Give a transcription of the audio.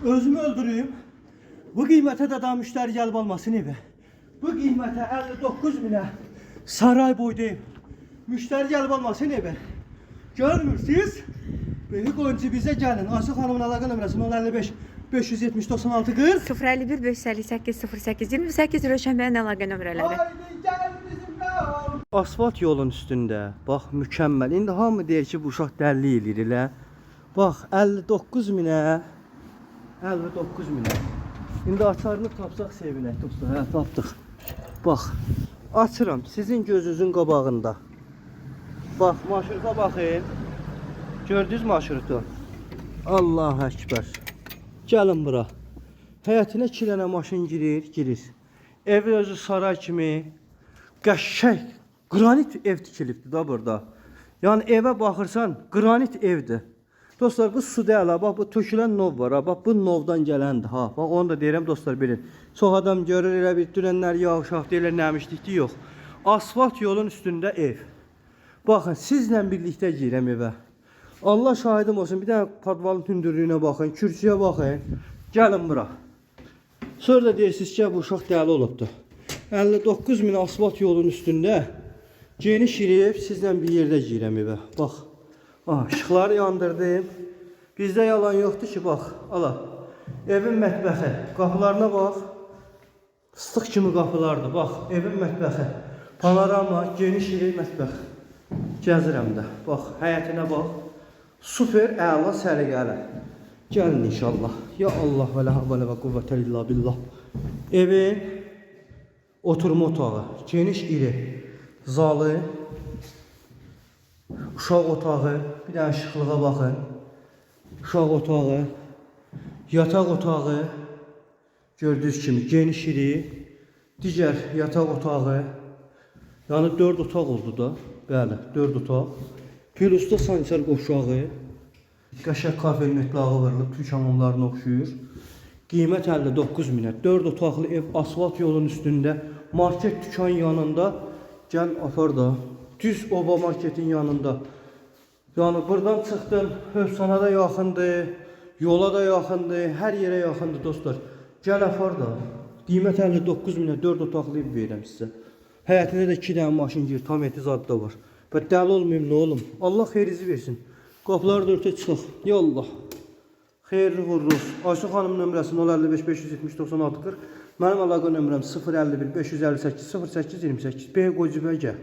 Özümü öldüreyim. Bu qiymətə də daha müştəri gəlib almasın evə. Bu qiymətə 59 minə saray boydayım. Müştəri gəlib almasın evə. Görmürsünüz? Böyük oyuncu bizə gəlin. Ayşə xanımın əlaqə nömrəsi 055 570 96 40. 051 558 08 28 Rövşən bəyin əlaqə nömrələri. Haydi gəl bizimlə. Asfalt yolun üstündə. Bax, mükəmməl. İndi hamı deyir ki, bu uşaq dəlli eləyir elə. Bax, 59 minə. 59 minə. İndi açarını tapsaq sevinək dostlar. Hə, tapdıq. Bax, açıram sizin gözünüzün qabağında. Bax, marşruta baxın. Gördünüz marşrutu? Allah Ekber. Gəlin bura. Həyətinə 2 dənə maşın girir. Evi özü saray kimi qəşəng qranit ev tikilibdir da burada. Yəni evə baxırsan, qranit evdir. Dostlar, bu su deyil ha. Bax, bu tökülən nov var ha. Bax, bu novdan gələndir ha. Bax, onu da deyirəm dostlar, bilin. Çox adam görür elə bir dünənlər yağışaq deyirlər, nəmişlikdir, yox. Asfalt yolun üstündə ev. Baxın, sizlə birlikdə girəm evə. Allah şahidim olsun, bir dənə padvalın hündürlüyünə baxın, kürsüyə baxın. Gəlin bura. Sonra da deyirsiniz ki, bu uşaq dəli olubdur. 59 min asfalt yolun üstündə geniş girib, sizlə bir yerdə girəm evə. Bax, işıqları yandırdım. Bizdə yalan yoxdur ki, bax, ala. Evin mətbəxi, qapılarına bax. Fıstıq kimi qapılardır, bax, evin mətbəxi. Panorama, geniş girib mətbəx. Gəzirəm də, bax, həyətinə bax. Super, əla, səliqəli. Gəlin inşallah. Ya Allah və la havlə və quvvətə illa billah. Evin oturma otağı, geniş iri, zalı, uşaq otağı, bir dənə işıqlığa baxın. Uşaq otağı, yataq otağı, gördüyünüz kimi geniş iri, digər yataq otağı. Yəni 4 otaq oldu da, bəli, 4 otaq. Plusda sanitar qoşağı, qəşəng kafe metlağı vurulub, türk hamamlarına oxşuyur. Qiymət 59 minə. 4 otaqlı ev asfalt yolun üstündə, market dükan yanında. Gəl apar da, düz oba marketin yanında. Yəni buradan çıxdım, Hövsana da yaxındır, yola da yaxındır, hər yerə yaxındır dostlar. Gəl apar da, qiymət 59 minə 4 otaqlı ev verirəm sizə. Həyətində də 2 dənə maşın girir, tam etizadı da var. Və dəli olmayayım, nə olum? Allah xeyrizi versin. Qapıları da örtə çıxaq. Ya Allah. Xeyirli vururuz. Ayşə xanım nömrəsi 055 570 96 40. Mənim əlaqə nömrəm 051 558 08 28. B qocu bə gəl.